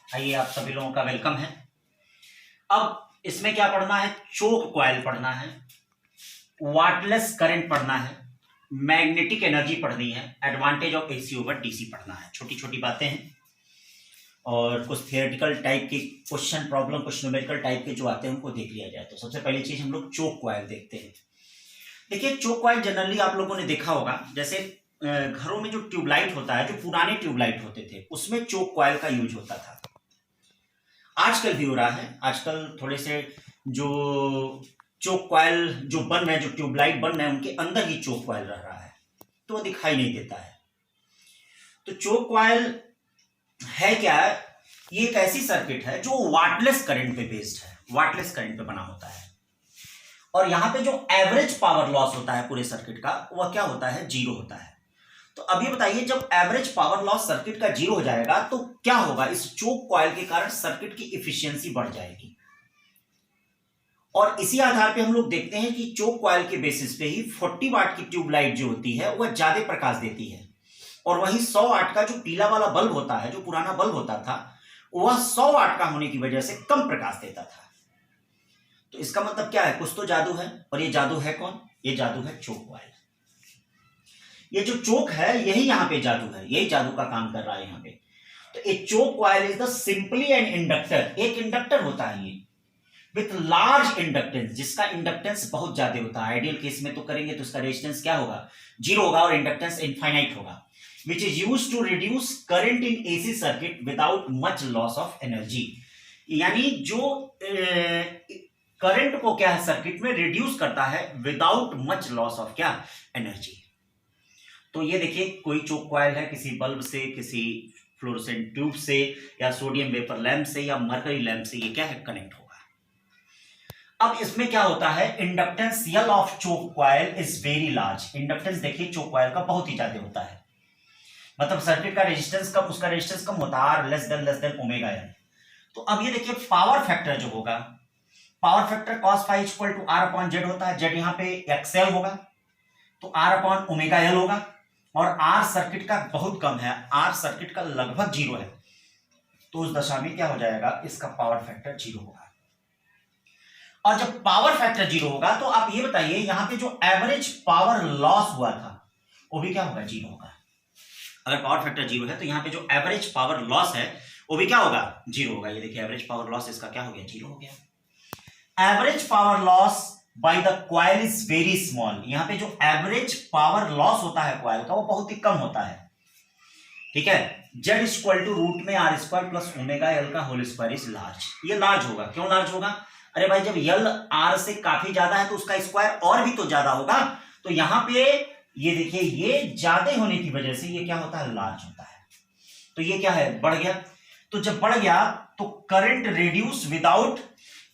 आइए, आप सभी लोगों का वेलकम है। अब इसमें क्या पढ़ना है? चोक कॉइल पढ़ना है, वाटलेस करंट पढ़ना है, मैग्नेटिक एनर्जी पढ़नी है, advantage of AC over DC पढ़ना है। छोटी छोटी बातें हैं और कुछ थियोरेटिकल टाइप के क्वेश्चन प्रॉब्लम, कुछ न्यूमेरिकल टाइप के जो आते हैं उनको देख लिया जाए। तो सबसे पहली चीज हम लोग चोक कॉइल देखते हैं। देखिए, चोक कॉइल जनरली आप लोगों ने देखा होगा, जैसे घरों में जो ट्यूबलाइट होता है, जो पुराने ट्यूबलाइट होते थे उसमें चोक कॉइल का यूज होता था। आजकल भी हो रहा है। आजकल थोड़े से जो चोक कॉइल जो बन रहे हैं, जो ट्यूबलाइट बन रहे हैं, उनके अंदर ही चोक कॉइल रह रहा है, तो वो दिखाई नहीं देता है। तो चोक कॉइल है क्या? ये एक ऐसी सर्किट है जो वाटलेस करंट पे बेस्ड है, वाटलेस करंट पे बना होता है। और यहां पे जो एवरेज पावर लॉस होता है पूरे सर्किट का, वह क्या होता है? जीरो होता है। तो अभी बताइए, जब एवरेज पावर लॉस सर्किट का जीरो हो जाएगा तो क्या होगा? इस चोक कॉइल के कारण सर्किट की इफिशियंसी बढ़ जाएगी। और इसी आधार पे हम लोग देखते हैं कि चोक कॉइल के बेसिस पे ही 40 वाट की ट्यूबलाइट जो होती है वह ज्यादा प्रकाश देती है, और वहीं 100 वाट का जो पीला वाला बल्ब होता है, जो पुराना बल्ब होता था, वह 100 वाट का होने की वजह से कम प्रकाश देता था। तो इसका मतलब क्या है? कुछ तो जादू है। और ये जादू है कौन? ये जादू है चोक कॉइल। ये जो चोक है, यही यहां पे जादू है, यही जादू का काम कर रहा है यहां पे। तो a choke coil is the simply an inductor. एक इंडक्टर होता है ये विथ लार्ज इंडक्टेंस, जिसका इंडक्टेंस बहुत ज्यादा होता है। आइडियल केस में तो करेंगे तो इसका रेजिस्टेंस क्या होगा? जीरो होगा और इंडक्टेंस इनफाइनाइट होगा। Which is used to reduce current in AC circuit without much loss of energy. यानी जो करंट को क्या है, सर्किट में रिड्यूस करता है विदाउट मच लॉस ऑफ क्या? एनर्जी। तो ये देखिए, कोई चोक कॉइल है, किसी बल्ब से, किसी फ्लोरोसेंट ट्यूब से, या सोडियम वेपर लैंप से, या मरकरी लैंप से ये क्या है? कनेक्ट होगा। अब इसमें क्या होता है? Inductance L of choke coil is very large. Inductance देखिए चोक कॉइल का बहुत ही ज्यादा होता है, मतलब सर्किट का रेजिस्टेंस कम, उसका रेजिस्टेंस कम होता है, R less than omega L. तो अब ये देखिए, पावर फैक्टर जो होगा, power factor cos phi equal to R upon Z होता है। जेड यहाँ पे एक्सएल होगा, तो आर अपॉन ओमेगा एल होगा। और आर सर्किट का बहुत कम है, आर सर्किट का लगभग जीरो है, तो उस दशा में क्या हो जाएगा? इसका पावर फैक्टर जीरो होगा। और जब पावर फैक्टर जीरो होगा तो आप ये बताइए, यहां पे जो एवरेज पावर लॉस हुआ था वो भी क्या होगा? जीरो होगा। अगर पावर फैक्टर जीरो है तो यहां पे जो एवरेज पावर लॉस है वो भी क्या होगा? जीरो होगा। ये देखिए, एवरेज पावर लॉस इसका क्या हो गया? जीरो हो गया। Average power loss by the coil is very small. यहां पे जो एवरेज पावर लॉस होता है कॉइल का, वो बहुत ही कम होता है। ठीक है। जेड इक्वल टू रूट में R square plus omega L का होल स्क्वायर इज लार्ज। ये लार्ज होगा। क्यों लार्ज होगा? अरे भाई, जब एल आर से काफी ज्यादा है तो उसका स्क्वायर और भी तो ज्यादा होगा। तो यहां पे ये देखिए, ये ज्यादा होने की वजह से ये क्या होता है? लार्ज होता है। तो ये क्या है? बढ़ गया। तो जब बढ़ गया तो current reduce without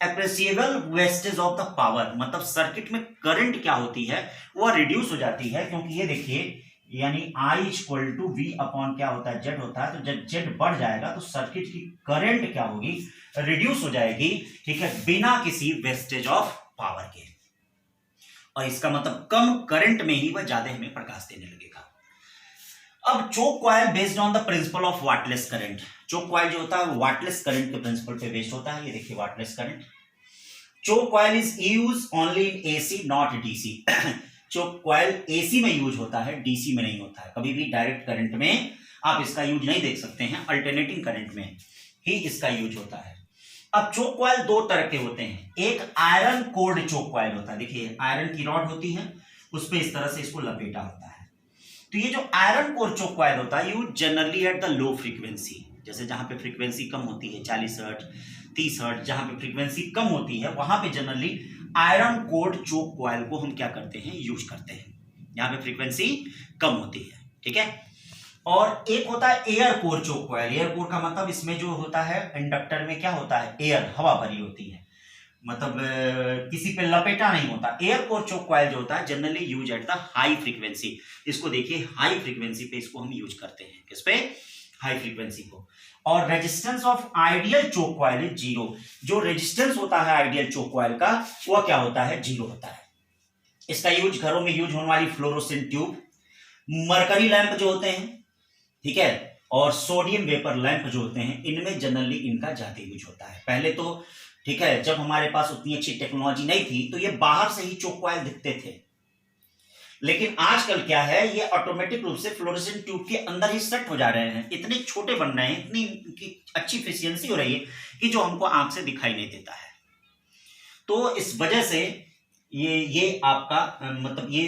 appreciable wastage of the power, मतलब सर्किट में करंट क्या होती है? वह रिड्यूस हो जाती है, क्योंकि ये देखिए, यानी I equal to V upon क्या होता है? जेड होता है। तो जब जेड बढ़ जाएगा तो सर्किट की करंट क्या होगी? रिड्यूस हो जाएगी। ठीक है, बिना किसी वेस्टेज ऑफ पावर के। और इसका मतलब कम करंट में ही वह ज्यादा हमें प्रकाश देने लगेगा। अब choke coil based on the principle of wattless current. Choke coil जो होता है वो वाटलेस करंट के प्रिंसिपल पे बेस्ड होता है। ये देखिए, wattless current. Choke coil is use only in AC not DC. Choke coil AC में यूज होता है, डीसी में नहीं होता है। कभी भी डायरेक्ट करंट में आप इसका यूज नहीं देख सकते हैं, अल्टरनेटिंग करंट में ही इसका यूज होता है। अब चोक कॉइल दो तरह के होते हैं। एक आयरन कोर्ड चोक कॉइल होता है। देखिए, आयरन की रॉड होती है, उस पर इस तरह से इसको लपेटा होता है। तो ये जो आयरन कोर चोक कॉइल होता है, use generally at the low frequency. जैसे जहां पे फ्रीक्वेंसी कम होती है, 40 हर्ट्ज, 30 हर्ट्ज, जहां पे फ्रीक्वेंसी कम होती है वहां पे generally iron cored choke coil को हम क्या करते हैं? यूज करते हैं, यहां पे फ्रीक्वेंसी कम होती है। ठीक है। और एक होता है air core choke coil. Air core का मतलब इसमें जो होता है, इंडक्टर में क्या होता है? एयर, हवा भरी होती है, मतलब किसी पे लपेटा नहीं होता। एयर कोर चोक कॉइल जो होता है generally use at the high frequency. इसको देखिए, हाई फ्रीक्वेंसी पे इसको हम यूज करते हैं। किस पे? हाई फ्रीक्वेंसी को। और resistance of ideal choke coil is zero. जो रेजिस्टेंस होता है आइडियल चोक कॉइल का, वह क्या होता है? जीरो होता है। इसका यूज घरों में यूज होने वाली फ्लोरोसेंट ट्यूब, मरकरी लैंप जो होते हैं, ठीक है, और सोडियम वेपर लैंप जो होते हैं इनमें जनरली इनका ज्यादा यूज होता है। पहले तो ठीक है, जब हमारे पास उतनी अच्छी टेक्नोलॉजी नहीं थी तो ये बाहर से ही चोक कॉइल दिखते थे, लेकिन आजकल क्या है, ये ऑटोमेटिक रूप से फ्लोरेसेंट ट्यूब के अंदर ही सेट हो जा रहे हैं, इतने छोटे बन रहे हैं, इतनी अच्छी एफिशिएंसी हो रही है कि जो हमको आंख से दिखाई नहीं देता है। तो इस वजह से ये आपका मतलब ये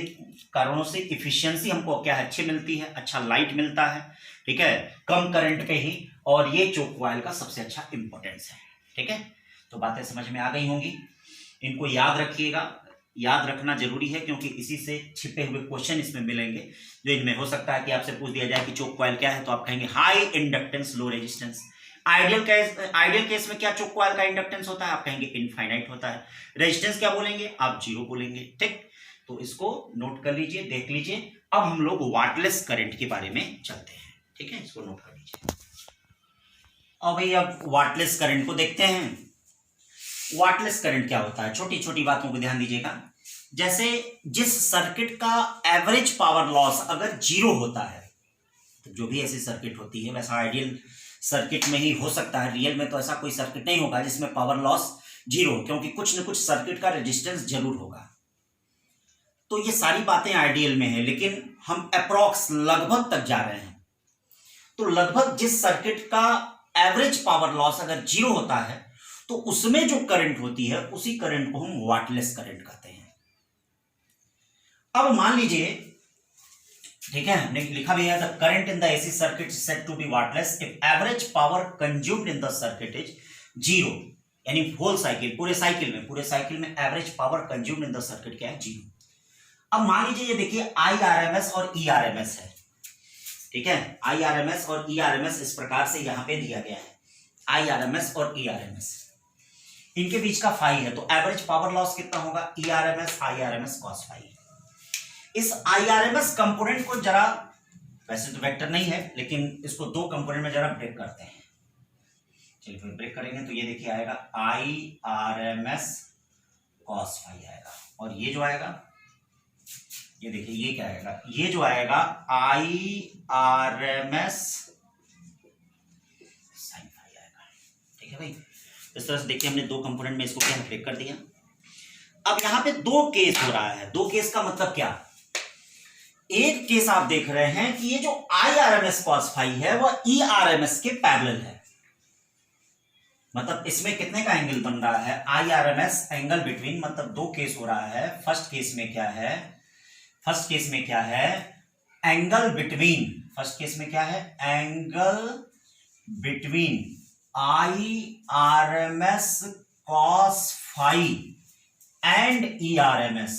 कारणों से इफिशियंसी हमको क्या है, अच्छी मिलती है, अच्छा लाइट मिलता है, ठीक है, कम करंट पे ही, और ये चोक कॉइल का सबसे अच्छा इंपॉर्टेंस है। ठीक है, तो बातें समझ में आ गई होंगी, इनको याद रखिएगा, याद रखना जरूरी है क्योंकि इसी से छिपे हुए क्वेश्चन इसमें मिलेंगे, जो इनमें हो सकता है कि आपसे पूछ दिया जाए कि चोक कॉइल क्या है, तो आप कहेंगे high inductance low resistance. Ideal case में क्या चोक कॉइल का इंडक्टेंस होता है, आप कहेंगे इनफाइनाइट होता है। रेजिस्टेंस क्या बोलेंगे, आप 0 बोलेंगे। ठीक, तो इसको नोट कर लीजिए, देख लीजिए। अब हम लोग वाटलेस करंट के बारे में चलते हैं। ठीक है, इसको नोट कर लीजिए। और भाई अब वाटलेस करंट को देखते हैं। वाटलेस करंट क्या होता है, छोटी छोटी बातों को ध्यान दीजिएगा। जैसे जिस सर्किट का एवरेज पावर लॉस अगर 0 होता है, तो जो भी ऐसी सर्किट होती है, वैसा आइडियल सर्किट में ही हो सकता है, रियल में तो ऐसा कोई सर्किट नहीं होगा जिसमें पावर लॉस 0, क्योंकि कुछ न कुछ सर्किट का रेजिस्टेंस जरूर होगा। तो ये सारी बातें आइडियल में है, लेकिन हम अप्रॉक्स लगभग तक जा रहे हैं। तो लगभग जिस सर्किट का एवरेज पावर लॉस अगर 0 होता है, तो उसमें जो करंट होती है उसी करंट को हम वाटलेस करंट कहते हैं। अब मान लीजिए, ठीक है, हमने लिखा भी है the current in the AC circuit set to be wattless if average power consumed in the circuit is 0, यानी होल साइकिल, पूरे साइकिल में average power consumed in the circuit क्या है, 0। अब मान लीजिए ये देखिए IRMS और ERMS है। ठीक है, IRMS और ERMS इस प्रकार से यहां पे दिया गया है, IRMS और ERMS, इनके बीच का फाई है, तो एवरेज पावर लॉस कितना होगा, ERMS IRMS cos फाई। इस IRMS कंपोनेंट को जरा, वैसे तो वेक्टर नहीं है, लेकिन इसको 2 कंपोनेंट में जरा ब्रेक करते हैं। चलिए फिर ब्रेक करेंगे तो ये देखिए आएगा IRMS cos फाई आएगा, और ये जो आएगा, ये देखिए ये क्या आएगा, ये जो आएगा IRMS sin फाई आएगा। ठीक है भाई, इस तरह से देखिए हमने 2 कंपोनेंट में इसको क्या ब्रेक कर दिया। अब यहां पे 2 केस हो रहा है। 2 केस का मतलब क्या, एक केस आप देख रहे हैं कि ये जो IRMS cos फाई है वह ERMS के पैरेलल है, मतलब इसमें कितने का एंगल बन रहा है, IRMS एंगल बिटवीन, मतलब 2 केस हो रहा है। फर्स्ट केस में क्या है, फर्स्ट केस में क्या है, एंगल बिटवीन, फर्स्ट केस में क्या है, angle between IRMS cos phi and ERMS,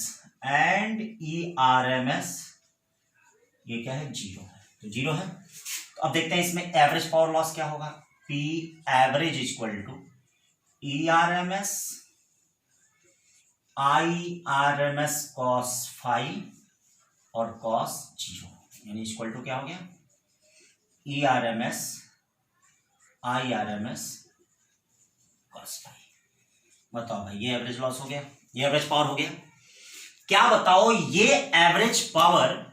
ये क्या है, 0 है, तो 0 है। तो अब देखते हैं इसमें एवरेज पावर लॉस क्या होगा, P average equal to ERMS IRMS cos phi और cos 0, यानी इक्वल टू क्या हो गया, ERMS IRMS cos फाई। बताओ भाई, ये एवरेज लॉस हो गया, ये एवरेज पावर हो गया। क्या बताओ, ये एवरेज पावर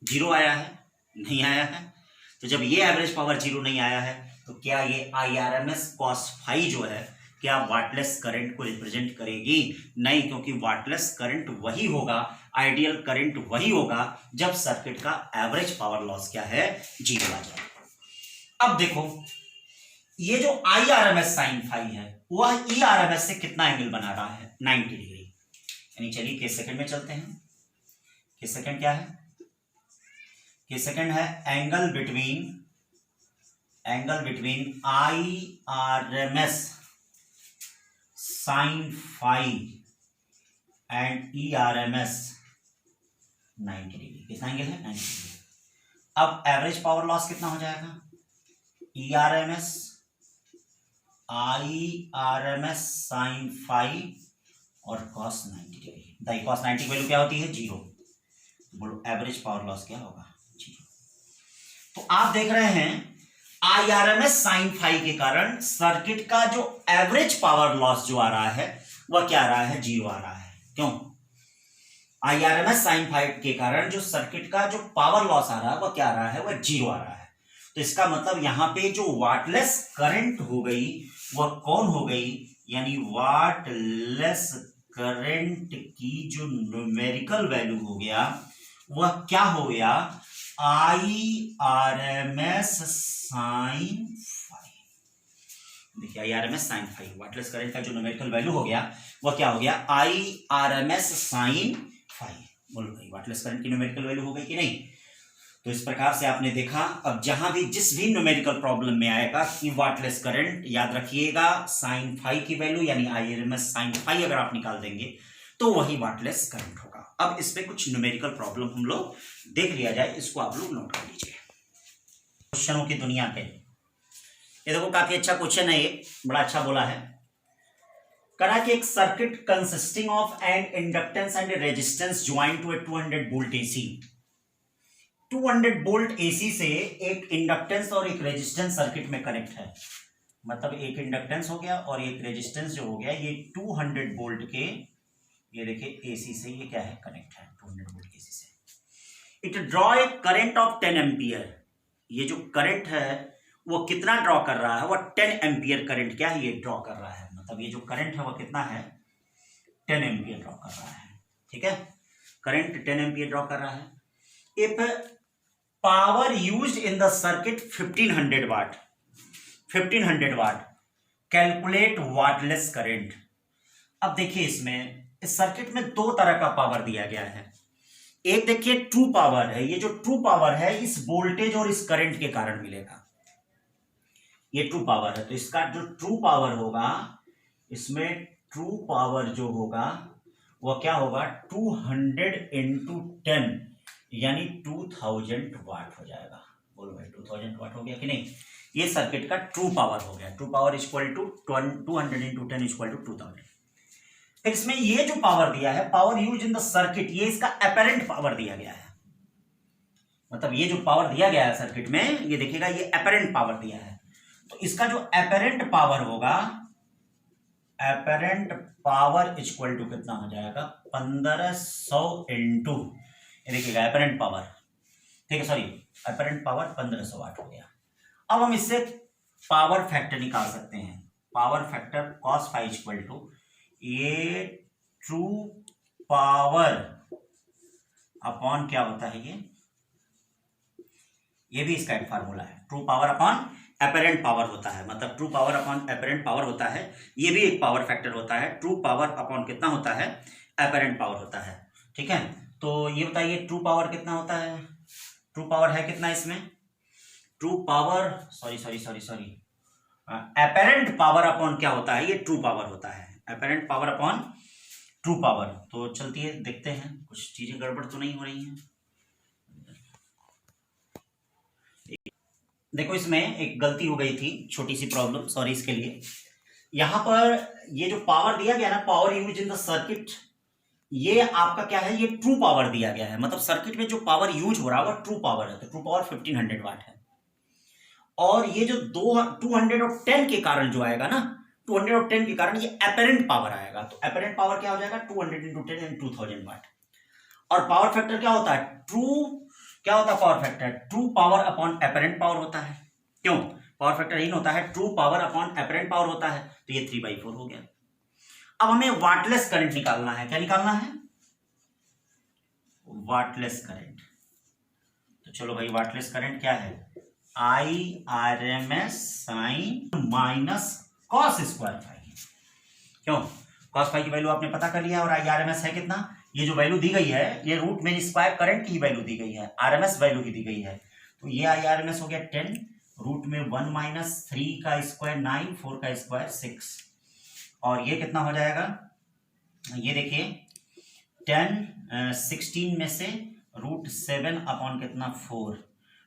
0 आया है, नहीं आया है। तो जब ये एवरेज पावर 0 नहीं आया है, तो क्या ये IRMS cos फाई जो है, क्या वाटलेस करंट को रिप्रेजेंट करेगी? नहीं, क्योंकि वाटलेस करंट वही होगा, आइडियल करंट वही होगा जब सर्किट का एवरेज पावर लॉस क्या है, 0 आ जाए। अब देखो, ये जो IRMS sin फाई है वह ERMS से कितना एंगल बना रहा है, 90 डिग्री। यानी चलिए केस सेकंड में चलते हैं। केस सेकंड क्या है, केस सेकंड है angle between IRMS sin phi and ERMS 90 degree. कितना एंगल है, 90 डिग्री। अब एवरेज पावर लॉस कितना हो जाएगा, ERMS IRMS sin फाई और cos 90 डिग्री। बताइए cos 90 की वैल्यू क्या होती है, 0। बोलो एवरेज पावर लॉस क्या होगा, 0। तो आप देख रहे हैं IRMS sin फाई के कारण सर्किट का जो एवरेज पावर लॉस जो आ रहा है वह क्या आ रहा है, 0 आ रहा है। क्यों, IRMS sin फाई के कारण जो सर्किट का जो पावर लॉस आ रहा है वह क्या आ रहा है, वह 0 आ रहा है। तो इसका मतलब यहां पे जो वाटलेस करंट हो गई वह कौन हो गई, यानी वाटलेस करंट की जो न्यूमेरिकल वैल्यू हो गया वह क्या हो गया, IRMS साइन फाई। देखिए IRMS sine phi, wattless current का जो न्यूमेरिकल वैल्यू हो गया वह क्या हो गया, IRMS साइन फाई। बोलो भाई वाटलेस करंट की न्यूमेरिकल वैल्यू हो गई कि नहीं। तो इस प्रकार से आपने देखा, अब जहां भी जिस भी न्यूमेरिकल प्रॉब्लम में आएगा कि वाटलेस करंट, याद रखिएगा साइन फाई की वैल्यू यानी IRMS साइन फाई अगर आप निकाल देंगे तो वही वाटलेस करंट होगा। अब इसमें कुछ न्यूमेरिकल प्रॉब्लम हम लोग देख लिया जाए, इसको आप लोग नोट कर लीजिए। क्वेश्चनों की दुनिया पे ये देखो काफी अच्छा क्वेश्चन है, ये बड़ा अच्छा बोला है। करा कि एक circuit consisting of an inductance and resistance joint to a 200 volt AC. 200 volt AC से एक इंडक्टेंस और एक रेजिस्टेंस सर्किट में कनेक्ट है, मतलब एक इंडक्टेंस हो गया और एक रेजिस्टेंस जो हो गया, ये 200 वोल्ट के, ये देखिए एसी से ये क्या है, कनेक्ट है 200 वोल्ट एसी से। It draw a current of 10 ampere. ये जो करंट है वो कितना ड्रॉ कर रहा है, वो 10 एम्पियर करंट क्या है, ये ड्रॉ कर रहा है। मतलब ये जो करंट है वो कितना है, 10 एम्पियर ड्रॉ कर रहा है। ठीक है, करंट 10 एम्पियर ड्रॉ कर रहा है। If power used in the circuit 1500 watt, 1500 watt, calculate wattless current. अब देखिए इसमें इस सर्किट में दो तरह का पावर दिया गया है। एक देखिए ट्रू पावर है, ये जो ट्रू पावर है इस वोल्टेज और इस करंट के कारण मिलेगा, ये ट्रू पावर है। तो इसका जो ट्रू पावर होगा, इसमें ट्रू पावर जो होगा वो क्या होगा, 200 इंटू 10 यानी 2000 वाट हो जाएगा। बोलो भाई 2000 वाट हो गया कि नहीं। ये सर्किट का ट्रू पावर हो गया। True power equal to 200 into 10 equal to 2000। फिर इसमें ये जो पावर दिया है, power use in the circuit, ये इसका एपेरेंट पावर दिया गया है। मतलब ये जो पावर दिया गया है सर्किट में, ये देखिएगा ये एपेरेंट पावर दिया है। तो इसका जो एपेरेंट पावर होगा, एपेरेंट पावर इक्वल टू कितना हो जाएगा, 1500 इंटू, ये देखिएगा एपेरेंट पावर, ठीक है, सॉरी एपेरेंट पावर 1500 वाट हो गया। अब हम इससे पावर फैक्टर निकाल सकते हैं। Power factor cos phi equal to ये ट्रू पावर अपॉन क्या होता है, ये भी इसका एक फार्मूला है। True power upon apparent power होता है, मतलब true power upon apparent power होता है। ये भी एक पावर फैक्टर होता है। ट्रू पावर अपॉन कितना होता है, एपेरेंट पावर होता है। ठीक है, तो ये बताइए ट्रू पावर कितना होता है, ट्रू पावर है कितना इसमें, true power sorry apparent power upon क्या होता है, ये ट्रू पावर होता है, apparent power upon true power. तो चलती है देखते हैं, कुछ चीजें गड़बड़ तो नहीं हो रही हैं। देखो इसमें एक गलती हो गई थी, छोटी सी प्रॉब्लम, सॉरी इसके लिए। यहां पर ये जो पावर दिया गया ना, power use in the circuit, ये आपका क्या है, ये ट्रू पावर दिया गया है। मतलब सर्किट में जो पावर यूज हो रहा है वो ट्रू पावर है। तो ट्रू पावर 1500 वाट है। और ये जो 210 के कारण जो आएगा ना, 210 के कारण ये एपेरेंट पावर आएगा। तो एपेरेंट पावर क्या हो जाएगा, 200 इंटू 10 यानी 2000 वाट। और पावर फैक्टर क्या होता है, क्या होता है power factor, true power upon apparent power होता है। क्यों, पावर फैक्टर इन होता है, true power upon apparent power होता है। तो ये 3/4 हो गया। अब हमें वाटलेस करंट निकालना है। क्या निकालना है, वाटलेस करंट। तो चलो भाई वाटलेस करंट क्या है, IRMS sine minus cos square phi. क्यों, कॉस फाई की वैल्यू आपने पता कर लिया, और IRMS है कितना, ये जो वैल्यू दी गई है ये रूट में स्क्वायर करंट की वैल्यू दी गई है, RMS वैल्यू की दी गई है। तो ये IRMS हो गया 10, रूट में 1 माइनस 3 का स्क्वायर 9, 4 का स्क्वायर 6, और ये कितना हो जाएगा, ये देखिए 16 में से रूट 7 अपॉन कितना 4,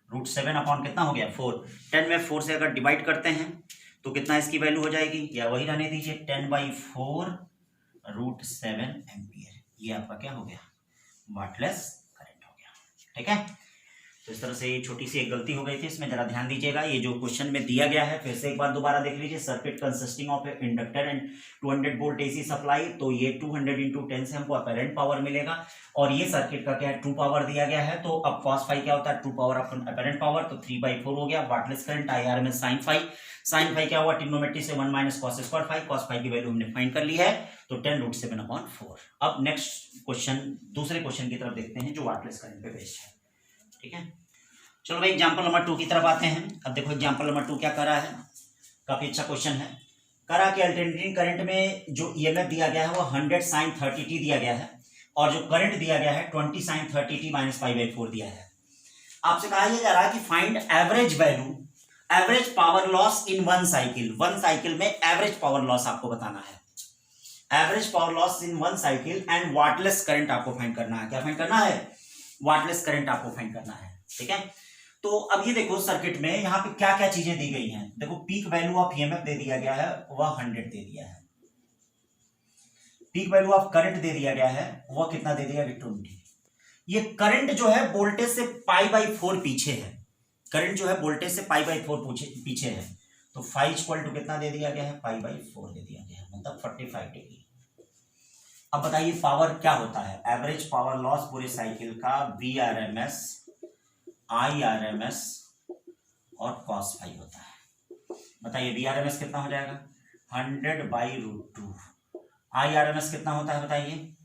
रूट 7 अपॉन कितना हो गया 4। 10 में 4 से अगर डिवाइड करते हैं तो कितना इसकी वैल्यू हो जाएगी, या वही रहने दीजिए, 10/4 रूट 7 एम्पियर। ये आपका क्या हो गया, वाटलेस करंट हो गया। ठीक है, तो इस तरह से ये छोटी सी एक गलती हो गई थी, इसमें जरा ध्यान दीजिएगा। ये जो क्वेश्चन में दिया गया है फिर से एक बार दोबारा देख लीजिए। Circuit consisting of inductor and 200 volt AC supply, तो ये 200 इंटू 10 से हमको अपरेंट पावर मिलेगा, और ये सर्किट का क्या है 2 पावर दिया गया है। तो अब cos फाई क्या होता है 2 पावर अपन अपरेंट पावर, तो 3/4 हो गया। वाटलेस करंट IR में sin फाई, sin फाई क्या हुआ ट्रिग्नोमेट्री से 1 minus cos square phi, cos phi की वैल्यू हमने फाइंड कर ली है, तो 10√7/4। अब नेक्स्ट क्वेश्चन, दूसरे क्वेश्चन की तरफ देखते हैं जो वाटलेस करंट पे बेस्ड है। ठीक है, चलो भाई एग्जाम्पल नंबर 2 की तरफ आते हैं। अब देखो एग्जाम्पल नंबर 2 क्या कर रहा है, काफी अच्छा क्वेश्चन है। करा कि अल्टरनेटिंग करंट में जो EMF दिया गया है वो 100 sin 30t दिया गया है, और जो करंट दिया गया है 20 sin 30t माइनस π/4 दिया है। आपसे कहा यह जा रहा है कि find average value, average power loss in one cycle में एवरेज पावर लॉस आपको बताना है। Average power loss in one cycle and wattless current आपको फाइंड करना है। क्या फाइंड करना है, वाटलेस करंट आपको फाइंड करना है। ठीक है, तो अब ये देखो सर्किट में यहाँ पे क्या क्या चीजें दी गई हैं। देखो पीक वैल्यू ऑफ EMF दे दिया गया है, वह 100 दे दिया है। पीक वैल्यू ऑफ करंट दे दिया गया है, वह कितना दे दिया गया 20। ये करंट जो है वोल्टेज से π/4 पीछे है, करंट जो है वोल्टेज से π/4 पीछे है, तो फाई इक्वल टू कितना दे दिया गया है π/4 दे दिया गया है, मतलब 45 डिग्री। अब बताइए पावर क्या होता है, एवरेज पावर लॉस पूरे साइकिल का VRMS, IRMS और cos फाई होता है। बताइए VRMS कितना हो जाएगा 100/√2, IRMS कितना होता है बताइए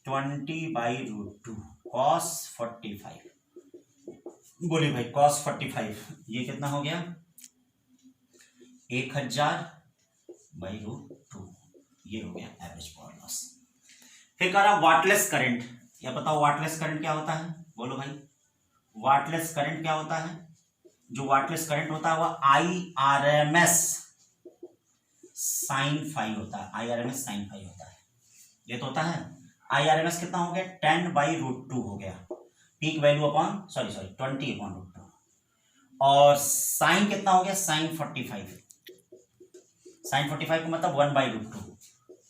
20/√2, cos 45, बोलिए भाई cos 45 ये कितना हो गया 1000/√2, ये हो गया एवरेज पावर लॉस। फिर कह रहा वाटलेस करंट, या बताओ वाटलेस करंट क्या होता है, बोलो भाई वाटलेस करंट क्या होता है। जो वाटलेस करंट होता है वह IRMS sin फाई होता है, IRMS sin फाई होता है। ये तो होता है IRMS कितना हो गया 10/√2 हो गया, पीक वैल्यू अपॉन 20/√2, और साइन कितना हो गया sin 45, sin 45 का मतलब 1/√2,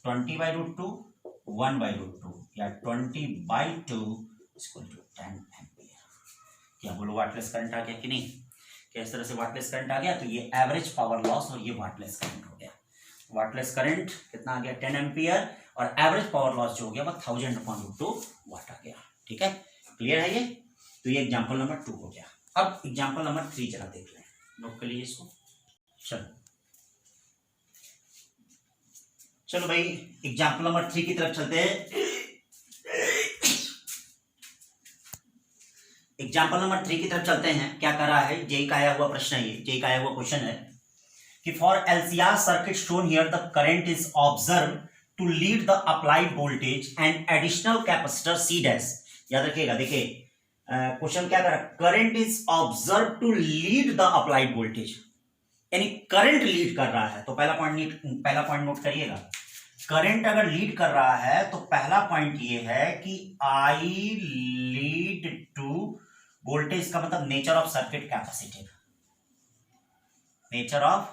20/√2 1/√2 या 20/2 = 10 एम्पियर। क्या बोलो वाटलेस करंट आ गया कि नहीं, क्या इस तरह से वाटलेस करंट आ गया। तो ये एवरेज पावर लॉस और ये वाटलेस करंट हो गया। वाटलेस करंट कितना आ गया 10 एम्पियर, और एवरेज पावर लॉस जो हो गया वह 1000/√2 वाट आ गया। ठीक है, क्लियर है ये। तो ये एग्जांपल नंबर 2 हो गया। अब एग्जांपल नंबर 3 जरा देख लें, नोट कर लीजिए इसको। चलो भाई एग्जांपल नंबर 3 की तरफ चलते हैं। एग्जाम्पल नंबर 3 की तरफ चलते हैं। क्या कर रहा है, जेई का आया हुआ प्रश्न है, ये जेई का आया हुआ क्वेश्चन है कि for LCR circuit shown here the current is observe to lead the applied voltage and additional capacitor C dash. याद रखिएगा, देखिए क्वेश्चन क्या कर रहा है, current is observe to lead the applied voltage, यानी करंट लीड कर रहा है। तो पहला पॉइंट नोट करिएगा, करंट अगर लीड कर रहा है तो पहला पॉइंट ये है कि I लीड टू वोल्टेज का मतलब nature of circuit capacitive, nature of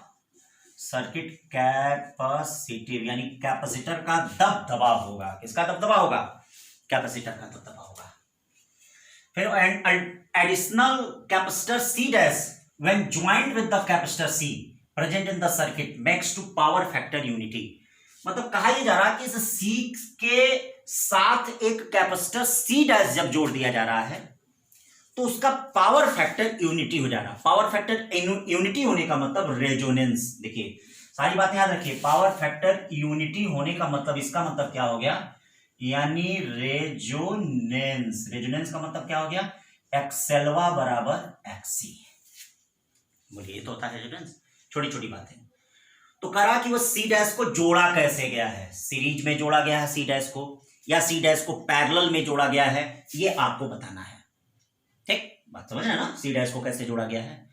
circuit capacitive, यानी कैपेसिटर का दबदबा होगा। किसका दबदबा होगा, कैपेसिटर का दबदबा होगा। फिर additional capacitor C dash when joint with the capacitor C present in the circuit makes to power factor unity. मतलब कहा यह जा रहा है कि इस C के साथ एक कैपेसिटर C डैश जब जोड़ दिया जा रहा है तो उसका पावर फैक्टर यूनिटी हो जाएगा। पावर फैक्टर यूनिटी होने का मतलब रेजोनेंस, देखिए सारी बातें याद रखिए, पावर फैक्टर यूनिटी होने का मतलब, इसका मतलब क्या हो गया, यानी रेजोनेंस। रेजोनेंस का मतलब क्या हो गया, एक्सेल्वा बराबर एक्सी। बोलिए ये तो होता है रेजोनेंस, छोटी छोटी बातें। तो करा कि वो C डैश को जोड़ा कैसे गया है, सीरीज में जोड़ा गया है C डैश को, या C डैश को पैरेलल में जोड़ा गया है, ये आपको बताना है। ठीक, बात समझ रहे हैं ना, C डैश को कैसे जोड़ा गया है।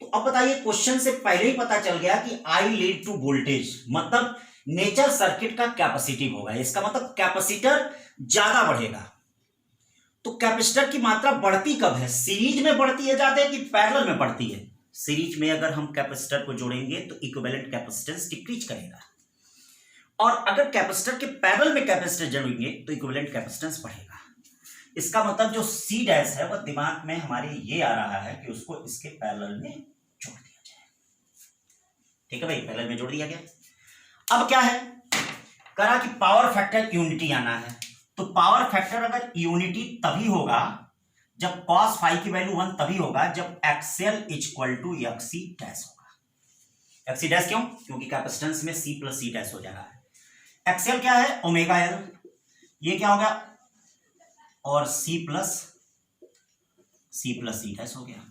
तो अब बताइए, क्वेश्चन से पहले ही पता चल गया कि I लीड टू वोल्टेज, मतलब नेचर सर्किट का कैपेसिटिव होगा। इसका मतलब कैपेसिटर ज्यादा बढ़ेगा। तो कैपेसिटर की मात्रा बढ़ती कब है, सीरीज में बढ़ती है ज्यादा कि पैरेलल में बढ़ती है। सीरीज में अगर हम कैपेसिटर को जोड़ेंगे तो इक्विवेलेंट कैपेसिटेंस डिक्रीज करेगा, और अगर कैपेसिटर के पैरेलल में कैपेसिटर जोड़ेंगे तो इक्विवेलेंट कैपेसिटेंस बढ़ेगा। इसका मतलब जो सी डैश है वह दिमाग में हमारे ये आ रहा है कि उसको इसके पैरेलल में जोड़ दिया जाए। ठीक है भाई, पैरेलल में जोड़ दिया गया। अब क्या है, करा कि पावर फैक्टर यूनिटी आना है। तो पावर फैक्टर अगर यूनिटी तभी होगा जब cos फाई की वैल्यू 1, तभी होगा जब XL equal to XC dash होगा। एक्सी डैश क्यों? क्योंकि कैपेसिटेंस में सी प्लस सी डैश हो जा रहा है। एक्सएल क्या है? Omega L. ये क्या होगा? और सी प्लस सी डैश हो गया।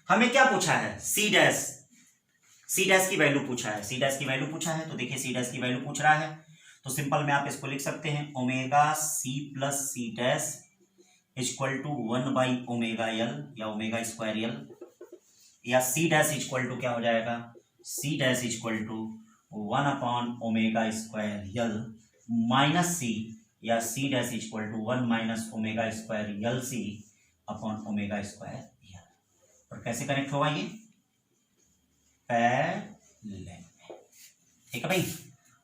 हमें क्या पूछा है? सी डैश की वैल्यू पूछा है। सी डैश की वैल्यू पूछा है, तो देखिए सी डैश की वैल्यू पूछ रहा है, तो सिंपल में आप इसको लिख सकते हैं omega C plus C dash equal to 1 by omega L या ओमेगा स्क्वायर एल, या सी डैश इक्वल टू क्या हो जाएगा? C dash equal to 1 upon omega square L minus C, या C dash equal to 1 minus omega square L C upon omega square L. और कैसे connect होगा ये? Parallel में। ठीक है भाई,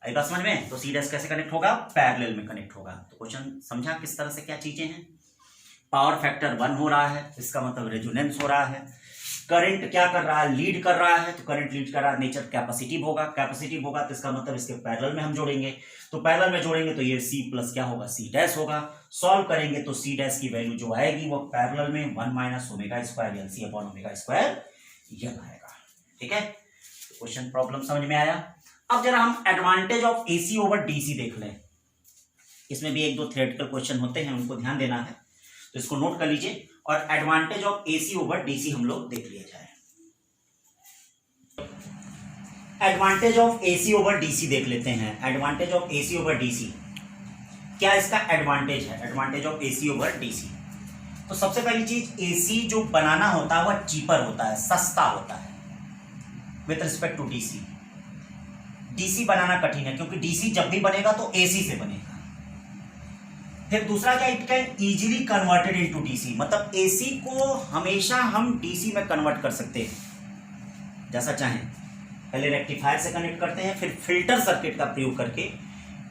आई बात समझ में? तो सी डैश कैसे कनेक्ट होगा? पैरेलल में कनेक्ट होगा। तो क्वेश्चन समझा किस तरह से क्या चीजें हैं। पावर फैक्टर 1 हो रहा है, इसका मतलब रेजोनेंस हो रहा है। करंट क्या कर रहा है? लीड कर रहा है। तो करंट लीड कर रहा है, नेचर कैपेसिटिव होगा। कैपेसिटिव होगा तो इसका मतलब इसके पैरेलल में हम जोड़ेंगे। तो पैरेलल में जोड़ेंगे तो ये सी प्लस क्या होगा? सी डैश होगा। सॉल्व करेंगे तो सी डैश की वैल्यू जो आएगी वो पैरेलल में 1 minus omega square L C upon omega square L आएगा। ठीक है, क्वेश्चन प्रॉब्लम समझ में आया। अब जरा हम advantage of AC over DC देख लें। इसमें भी 1-2 थ्योरेटिकल क्वेश्चन होते हैं, उनको ध्यान देना है, तो इसको नोट कर लीजिए। और advantage of AC over DC हम लोग देख लिया जाए। Advantage of AC over DC देख लेते हैं। Advantage of AC over DC, क्या इसका एडवांटेज है? Advantage of AC over DC, तो सबसे पहली चीज, एसी जो बनाना होता है वह चीपर होता है, सस्ता होता है with respect to DC. DC बनाना कठिन है, क्योंकि डीसी जब भी बनेगा तो एसी से बनेगा। फिर दूसरा क्या, it can easily converted into DC, मतलब एसी को हमेशा हम डीसी में कन्वर्ट कर सकते हैं जैसा चाहें। पहले रेक्टिफायर से कनेक्ट करते हैं, फिर फिल्टर सर्किट का प्रयोग करके,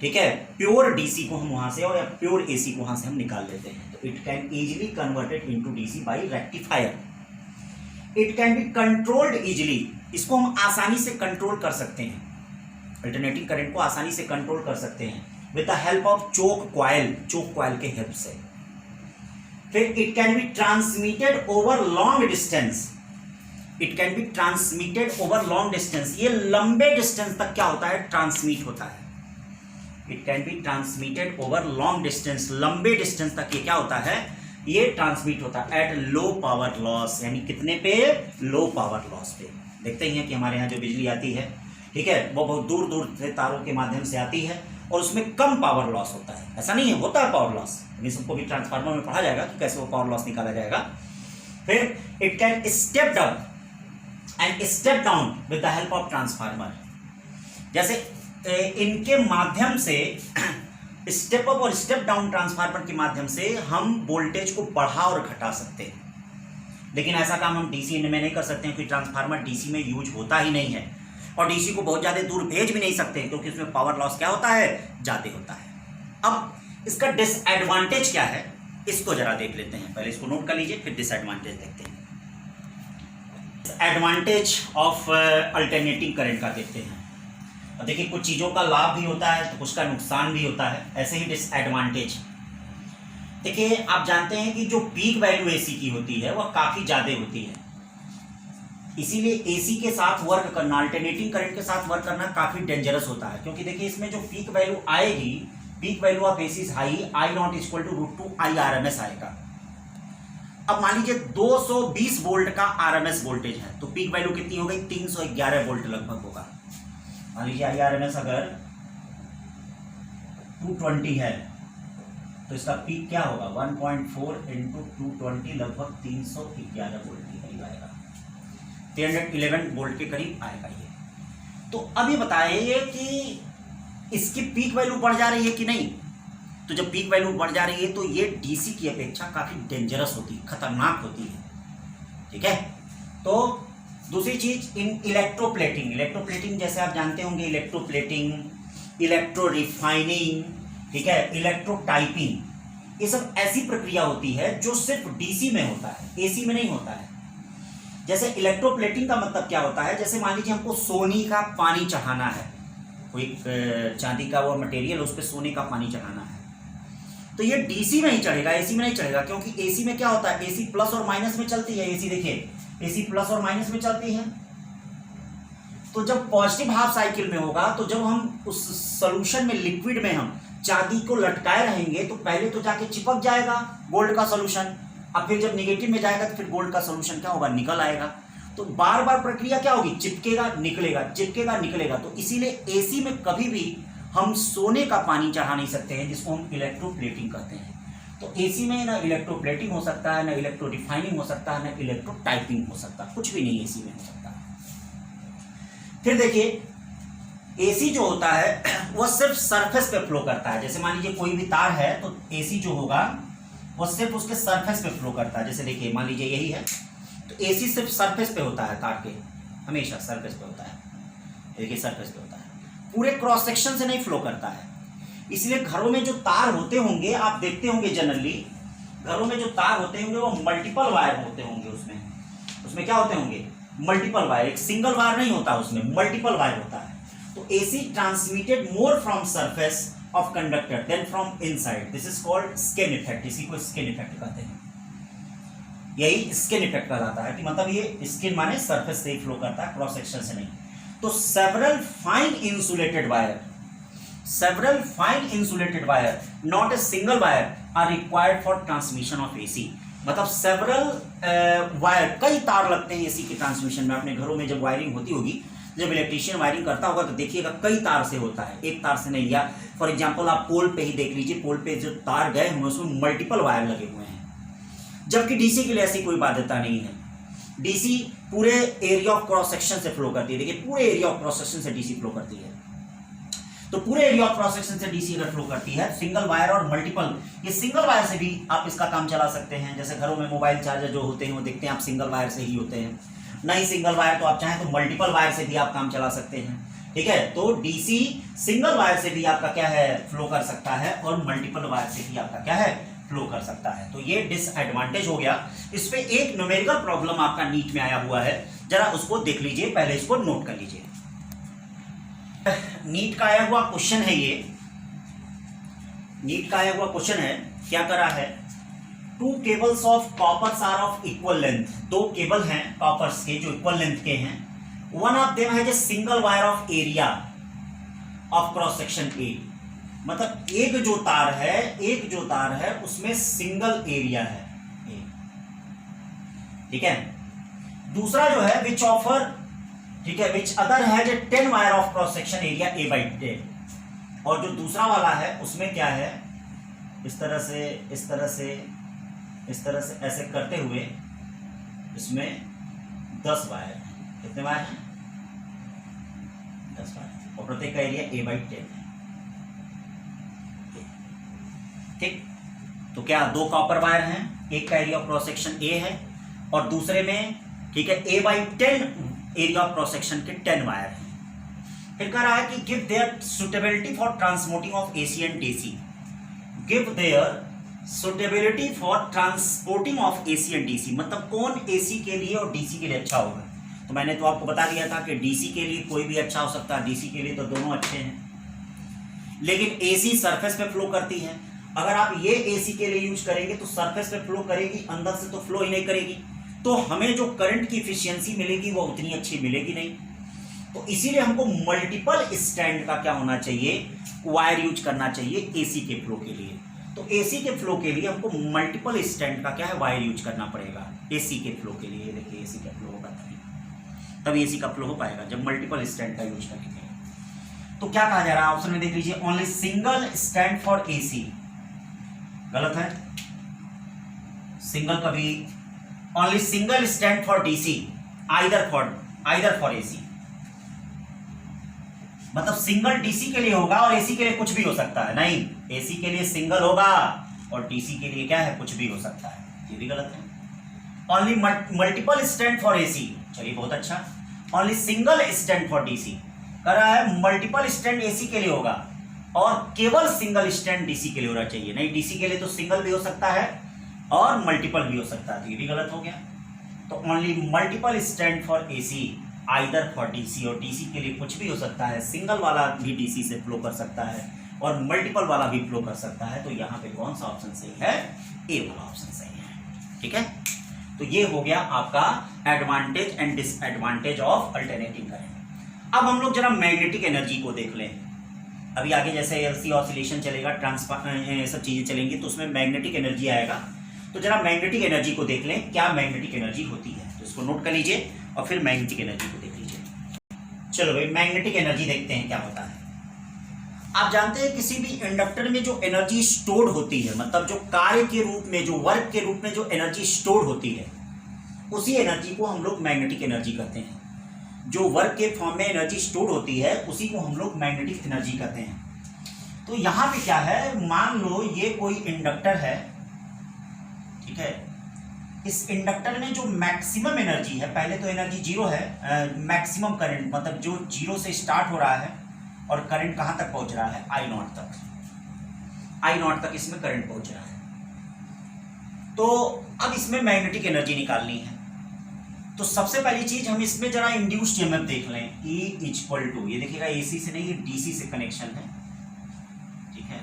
ठीक है, प्योर डीसी को हम वहां से और प्योर एसी को वहां से हम निकाल लेते हैं। तो it can easily converted into DC by rectifier. It can be controlled easily, इसको हम आसानी से कंट्रोल कर सकते हैं। अल्टरनेटिंग करंट को आसानी से कंट्रोल कर सकते हैं with the help of choke coil के हेल्प से। फिर it can be transmitted over long distance. It can be transmitted over long distance, ये लंबे डिस्टेंस तक क्या होता है? ट्रांसमिट होता है। It can be transmitted over long distance, लंबे डिस्टेंस तक ये क्या होता है? ये ट्रांसमिट होता है एट लो पावर लॉस, यानी कितने पे? लो पावर लॉस पे। देखते ही हैं कि हमारे यहाँ जो बिजली आती है, ठीक है, वो बहुत दूर दूर से तारों के माध्यम से आती है और उसमें कम पावर लॉस होता है। ऐसा नहीं है, होता है पावर लॉस, लेकिन सबको भी ट्रांसफार्मर में पढ़ा जाएगा कि कैसे वो पावर लॉस निकाला जाएगा। फिर it can step down and step down with the help of transformer, जैसे इनके माध्यम से स्टेप अप और स्टेप डाउन ट्रांसफार्मर के माध्यम से हम वोल्टेज को बढ़ा और घटा सकते हैं। लेकिन ऐसा काम हम डीसी में नहीं कर सकते हैं, क्योंकि ट्रांसफार्मर डीसी में यूज होता ही नहीं है, और डीसी को बहुत ज़्यादा दूर भेज भी नहीं सकते, क्योंकि उसमें पावर लॉस क्या होता है? ज़्यादा होता है। अब इसका डिसएडवांटेज क्या है, इसको जरा देख लेते हैं। पहले इसको नोट कर लीजिए, फिर डिसएडवांटेज देखते हैं। एडवांटेज ऑफ अल्टरनेटिंग करंट का देखते हैं। और देखिए, कुछ चीज़ों का लाभ भी होता है तो कुछ का नुकसान भी होता है, ऐसे ही डिसएडवांटेज। देखिए, आप जानते हैं कि जो पीक वैल्यू एसी की होती है वह काफ़ी ज़्यादा होती है, इसीलिए एसी के साथ वर्क करना, अल्टरनेटिंग करंट के साथ वर्क करना काफ़ी डेंजरस होता है। क्योंकि देखिए, इसमें जो पीक वैल्यू आएगी, peak value of AC is high, I naught equal to √2 IRMS आएगा। अब मान लीजिए 220 वोल्ट का आरएमएस वोल्टेज है, तो पीक वैल्यू कितनी हो गई? 311 वोल्ट लगभग होगा। मान लीजिए IRMS अगर 220 है, तो इसका पीक क्या होगा? 1.4 इंटू 220 लगभग 311 वोल्ट के करीब आएगा, 311 वोल्ट के करीब आएगा ये। तो अब ये बताइए कि इसकी पीक वैल्यू बढ़ जा रही है कि नहीं? तो जब पीक वैल्यू बढ़ जा रही है तो ये डीसी की अपेक्षा काफ़ी डेंजरस होती है, खतरनाक होती है, ठीक है। तो दूसरी चीज, इन इलेक्ट्रोप्लेटिंग जैसे आप जानते होंगे, इलेक्ट्रो रिफाइनिंग, ठीक है, इलेक्ट्रो टाइपिंग, ये सब ऐसी प्रक्रिया होती है जो सिर्फ डीसी में होता है, एसी में नहीं होता है। जैसे इलेक्ट्रोप्लेटिंग का मतलब क्या होता है, जैसे मान लीजिए हमको सोने का पानी चढ़ाना है, कोई चांदी का वो मटेरियल, उस पर सोने का पानी चढ़ाना है, तो ये डीसी में ही चढ़ेगा, एसी में नहीं चढ़ेगा। क्योंकि एसी में क्या होता है, एसी प्लस और माइनस में चलती है। एसी देखिए, एसी प्लस और माइनस में चलती है। तो जब पॉजिटिव हाफ साइकिल में होगा, तो जब हम उस सोल्यूशन में, लिक्विड में हम चांदी को लटकाए रहेंगे, तो पहले तो जाके चिपक जाएगा गोल्ड का सोल्यूशन, अब फिर जब नेगेटिव में जाएगा तो फिर गोल्ड का सोल्यूशन क्या होगा, निकल आएगा। तो बार बार प्रक्रिया क्या होगी, चिपकेगा निकलेगा, चिपकेगा निकलेगा। तो इसीलिए एसी में कभी भी हम सोने का पानी चढ़ा नहीं सकते हैं, जिसको हम इलेक्ट्रोप्लेटिंग कहते हैं। तो एसी में ना इलेक्ट्रोप्लेटिंग हो सकता है, ना इलेक्ट्रो रिफाइनिंग हो सकता है, ना इलेक्ट्रो टाइपिंग हो सकता है, कुछ भी नहीं एसी में हो सकता। फिर देखिए, एसी जो होता है वह सिर्फ सरफेस पे फ्लो करता है। जैसे मान लीजिए कोई भी तार है, तो एसी जो होगा वह सिर्फ उसके सरफेस पे फ्लो करता है। जैसे देखिए, मान लीजिए यही है, तो एसी सिर्फ सरफेस पे होता है, तार के हमेशा सरफेस पे होता है। देखिए सरफेस पे होता है, पूरे क्रॉस सेक्शन से नहीं फ्लो करता है। इसलिए घरों में जो तार होते होंगे, आप देखते होंगे जनरली घरों में जो तार होते होंगे वो मल्टीपल वायर होते होंगे। उसमें क्या होते होंगे, मल्टीपल वायर, एक सिंगल वायर नहीं होता, उसमें मल्टीपल वायर होता है। तो AC transmitted more from surface of conductor than from inside, this is called skin effect. इसी को स्किन इफेक्ट कहते हैं। यही स्किन इफेक्ट कहलाता है कि मतलब ये स्किन माने सरफेस से ही फ्लो करता है, क्रॉस सेक्शन से नहीं। तो several fine insulated wire not a single wire are required for transmission of AC. मतलब सेवरल वायर, कई तार लगते हैं एसी के ट्रांसमिशन में। अपने घरों में जब वायरिंग होती होगी, जब इलेक्ट्रीशियन वायरिंग करता होगा, तो देखिएगा कई तार से होता है, एक तार से नहीं। या फॉर एग्जांपल आप पोल पे ही देख लीजिए, पोल पे जो तार गए हुए उसमें मल्टीपल वायर लगे हुए हैं। जबकि डीसी के लिए ऐसी कोई बाध्यता नहीं है। डीसी पूरे एरिया ऑफ क्रॉस सेक्शन से फ्लो करती है। देखिए, पूरे एरिया ऑफ क्रॉस सेक्शन से डीसी फ्लो करती है। तो पूरे एरिया ऑफ क्रॉस सेक्शन से डीसी अगर फ्लो करती है, सिंगल वायर और मल्टीपल, ये सिंगल वायर से भी आप इसका काम चला सकते हैं। जैसे घरों में मोबाइल चार्जर जो होते हैं वो देखते हैं आप सिंगल वायर से ही होते हैं। नहीं सिंगल वायर, तो आप चाहें तो मल्टीपल वायर से भी आप काम चला सकते हैं। ठीक है, तो डीसी सिंगल वायर से भी आपका क्या है, फ्लो कर सकता है, और मल्टीपल वायर से भी आपका क्या है, फ्लो कर सकता है। तो ये डिसएडवांटेज हो गया। इस पे एक न्यूमेरिकल प्रॉब्लम आपका नीट में आया हुआ है, जरा उसको देख लीजिए, पहले इसको नोट कर लीजिए। नीट का आया हुआ क्वेश्चन है ये, नीट का आया हुआ क्वेश्चन है। क्या करा है, 2 cables of coppers are of equal length. 2 cable हैं कॉपर्स के जो इक्वल लेंथ के हैं। One of them has a single wire of area of cross section A. मतलब एक जो तार है उसमें सिंगल एरिया है, ठीक है। दूसरा जो है विच ऑफर, ठीक है, which other has a 10 wire of cross section area a by 10। और जो दूसरा वाला है उसमें क्या है, इस तरह से ऐसे करते हुए इसमें 10 वायर है। कितने वायर हैं, 10 वायर, और प्रत्येक का एरिया a by 10 है। ठीक, तो क्या 2 कॉपर वायर हैं, एक का एरिया ऑफ क्रॉस सेक्शन ए है और दूसरे में, ठीक है, a by 10 area of cross section के 10 वायर हैं। फिर कह रहा है कि give their suitability for transporting of AC and DC. Give their suitability for transporting of AC and DC, मतलब कौन एसी के लिए और डीसी के लिए अच्छा होगा। तो मैंने तो आपको बता दिया था कि डीसी के लिए कोई भी अच्छा हो सकता है, डीसी के लिए तो दोनों अच्छे हैं। लेकिन एसी सरफेस पे फ्लो करती है। अगर आप ये एसी के लिए यूज करेंगे तो सरफेस पे फ्लो करेगी, अंदर से तो फ्लो ही नहीं करेगी, तो हमें जो करंट की एफिशिएंसी मिलेगी वो उतनी अच्छी मिलेगी नहीं। तो इसीलिए हमको मल्टीपल स्टैंड का क्या होना चाहिए, वायर यूज करना चाहिए एसी के फ्लो के लिए। तो एसी के फ्लो के लिए हमको मल्टीपल स्टैंड का क्या है, वायर यूज करना पड़ेगा एसी के फ्लो के लिए। देखिए एसी का फ्लो होगा तभी एसी का फ्लो हो पाएगा जब मल्टीपल स्टैंड का यूज करेंगे। तो क्या कहा जा रहा है ऑप्शन में, देख लीजिए, only single stand for AC. गलत है, सिंगल कभी, only single stand for DC, either for AC. मतलब सिंगल डीसी के लिए होगा और एसी के लिए कुछ भी हो सकता है। नहीं, एसी के लिए सिंगल होगा और डीसी के लिए क्या है, कुछ भी हो सकता है। ये भी गलत है। Only multiple stand for AC, चलिए बहुत अच्छा। Only single stand for DC, कह रहा है मल्टीपल स्टैंड एसी के लिए होगा और केवल सिंगल स्टैंड डीसी के लिए होना चाहिए। नहीं, डीसी के लिए तो सिंगल भी हो सकता है और मल्टीपल भी हो सकता है, तो ये भी गलत हो गया। तो only multiple stand for AC either for DC, और डीसी के लिए कुछ भी हो सकता है, सिंगल वाला भी डीसी से फ्लो कर सकता है और मल्टीपल वाला भी फ्लो कर सकता है। तो यहाँ पे कौन सा ऑप्शन सही है? ए वाला ऑप्शन सही है। ठीक है, तो ये हो गया आपका advantage and disadvantage of alternating current. अब हम लोग जरा मैग्नेटिक एनर्जी को देख लें। अभी आगे जैसे एलसी ऑसिलेशन चलेगा, ट्रांसफर सब चीजें चलेंगी, तो उसमें मैग्नेटिक एनर्जी आएगा। तो जरा मैग्नेटिक एनर्जी को देख लें, क्या मैग्नेटिक एनर्जी होती है। तो इसको नोट कर लीजिए और फिर मैग्नेटिक एनर्जी को देख लीजिए। चलो भाई, मैग्नेटिक एनर्जी देखते हैं क्या होता है। आप जानते हैं किसी भी इंडक्टर में जो एनर्जी स्टोर्ड होती है, मतलब जो कार्य के रूप में, जो वर्क के रूप में जो एनर्जी स्टोर्ड होती है, उसी एनर्जी को हम लोग मैग्नेटिक एनर्जी कहते हैं। जो वर्क के फॉर्म में एनर्जी स्टोर्ड होती है उसी को हम लोग मैग्नेटिक एनर्जी कहते हैं। तो यहां पे क्या है, मान लो ये कोई इंडक्टर है, ठीक है। इस इंडक्टर में जो मैक्सिमम एनर्जी है, पहले तो एनर्जी जीरो है, मैक्सिमम करंट मतलब जो जीरो से स्टार्ट हो रहा है और करंट कहां तक पहुंच रहा है, आई नॉट तक। आई नॉट तक इसमें करंट पहुंच रहा है। तो अब इसमें मैग्नेटिक एनर्जी निकालनी है। तो सबसे पहली चीज हम इसमें जरा इंड्यूस्ड ईएमएफ देख लें। E इक्वल टू, ये देखिएगा एसी से नहीं, ये डीसी से कनेक्शन है, ठीक है।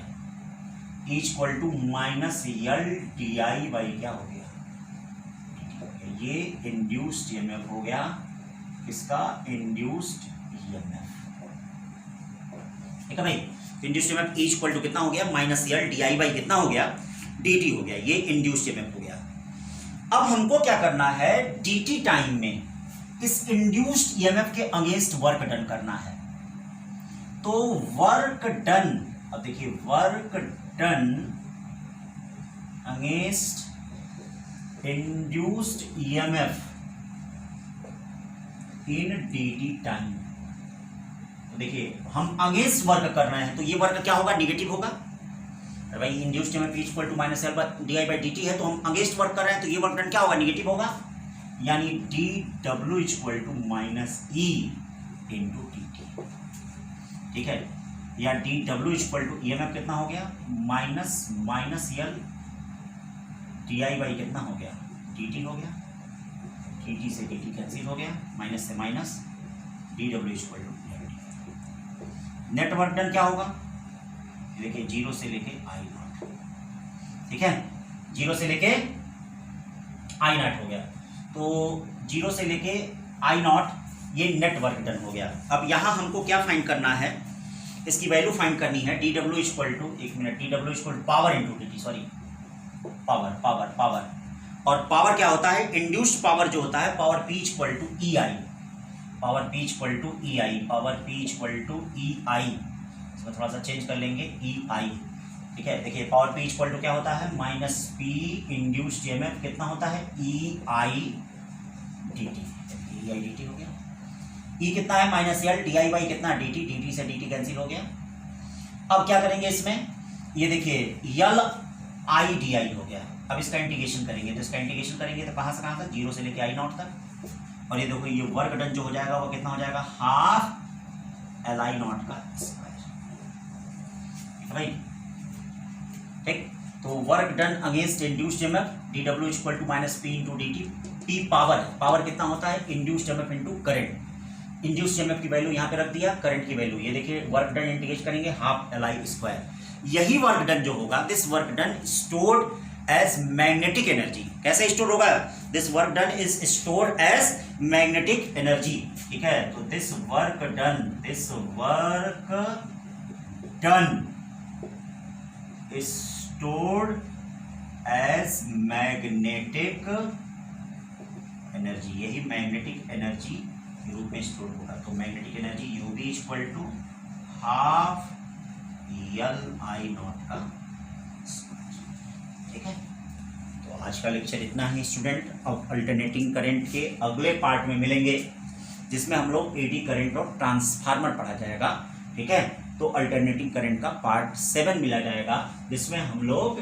E equal to minus L D I by क्या हो गया, ये इंड्यूस्ड ईएमएफ हो गया, इसका इंड्यूस्ड ईएमएफ, ठीक है भाई। Induced EMF E equal to कितना हो गया, minus L D I by कितना हो गया, dt हो गया। ये इंड्यूस्ड ईएमएफ हो गया। अब हमको क्या करना है, dt टाइम में इस इंड्यूस्ड ईएमएफ के अगेंस्ट वर्क डन करना है। तो वर्क डन, अब देखिए work done against induced EMF in dt time. तो देखिए हम अगेंस्ट वर्क कर रहे हैं, तो ये वर्क क्या होगा, निगेटिव होगा भाई। Induced EMF equal to minus L D I by D T है, तो हम अगेंस्ट वर्क कर रहे हैं, तो ये वर्क डन क्या होगा, निगेटिव होगा। यानी D W equal to minus E into D T, ठीक है। या D W equal to EMF कितना हो गया, minus L D I by कितना हो गया, डी टी हो गया। डी टी से डी टी कैंसिल हो गया, माइनस से minus, D W equal to net work done क्या होगा, देखिए जीरो से लेके आई नॉट, ठीक है। जीरो से लेके आई नॉट हो गया, तो जीरो से लेके आई नॉट ये नेट वर्क डन हो गया। अब यहां हमको क्या फाइंड करना है, इसकी वैल्यू फाइंड करनी है। डी डब्ल्यू इक्वल टू, एक minute, D W equal power into D T, sorry power. और पावर क्या होता है, इंड्यूस्ड पावर जो होता है, power P equal to E I, power P equal to E I, power P equal to E I, इसमें थोड़ा सा चेंज कर लेंगे, ई आई, ठीक है। देखिए पावर पी इक्वल टू क्या होता है, माइनस पी इंड्यूस्ड ईएमएफ कितना होता है, E I D T, E I D T हो गया। ई कितना है, minus L D I by कितना, डी टी, डी टी से डी टी कैंसिल हो गया। अब क्या करेंगे इसमें, ये देखिए एल आई डी आई हो गया। अब इसका इंटीग्रेशन करेंगे, तो इसका इंटीग्रेशन करेंगे तो कहाँ से कहाँ तक, जीरो से लेके आई नॉट तक। और ये देखो ये वर्क डन जो हो जाएगा वो कितना हो जाएगा, हाफ एल आई नॉट का स्क्वायर, भाई, ठीक। तो work done against induced EMF D W equal to minus P into D T. P power कितना होता है, induced EMF into current. Induced EMF की वैल्यू यहाँ पे रख दिया, करंट की वैल्यू ये देखिए, वर्क डन इंटीग्रेट करेंगे हाफ एल आई स्क्वायर। यही वर्क डन जो होगा, this work done stored as magnetic energy. कैसे स्टोर होगा, this work done is stored as magnetic energy, ठीक है। तो this work done stored as magnetic energy, यही मैग्नेटिक एनर्जी के रूप में स्टोर होगा। तो magnetic energy U B equal to half L I naught का, ठीक है। तो आज का लेक्चर इतना ही स्टूडेंट। अब अल्टरनेटिंग करंट के अगले पार्ट में मिलेंगे, जिसमें हम लोग एडी करंट और ट्रांसफार्मर पढ़ा जाएगा, ठीक है। तो अल्टरनेटिंग करंट का पार्ट 7 मिला जाएगा, जिसमें हम लोग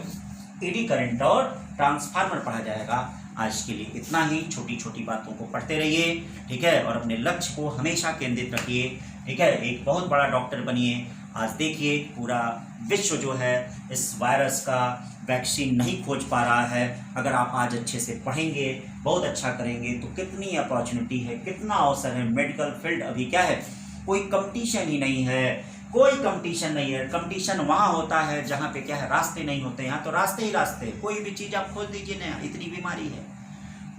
एडी करंट और ट्रांसफार्मर पढ़ा जाएगा। आज के लिए इतना ही, छोटी छोटी बातों को पढ़ते रहिए, ठीक है, और अपने लक्ष्य को हमेशा केंद्रित रखिए, ठीक है। एक बहुत बड़ा डॉक्टर बनिए आज देखिए पूरा विश्व जो है इस वायरस का वैक्सीन नहीं खोज पा रहा है। अगर आप आज अच्छे से पढ़ेंगे, बहुत अच्छा करेंगे तो कितनी अपॉर्चुनिटी है, कितना अवसर है। मेडिकल फील्ड अभी क्या है, कोई कंपटीशन ही नहीं है, कोई कंपटीशन नहीं है। कंपटीशन वहाँ होता है जहाँ पे क्या है, रास्ते नहीं होते। यहाँ तो रास्ते ही रास्ते, कोई भी चीज़ आप खोज दीजिए ना, इतनी बीमारी है।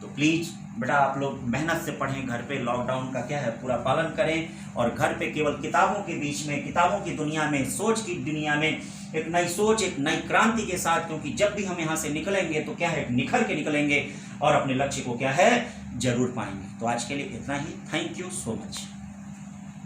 तो प्लीज़ बेटा आप लोग मेहनत से पढ़ें, घर पे लॉकडाउन का क्या है पूरा पालन करें और घर पे केवल किताबों के बीच में, किताबों की दुनिया में, सोच की दुनिया में एक नई सोच, एक नई क्रांति के साथ, क्योंकि जब भी हम यहाँ से निकलेंगे तो क्या है, निखर के निकलेंगे और अपने लक्ष्य को क्या है जरूर पाएंगे। तो आज के लिए इतना ही। Thank you so much.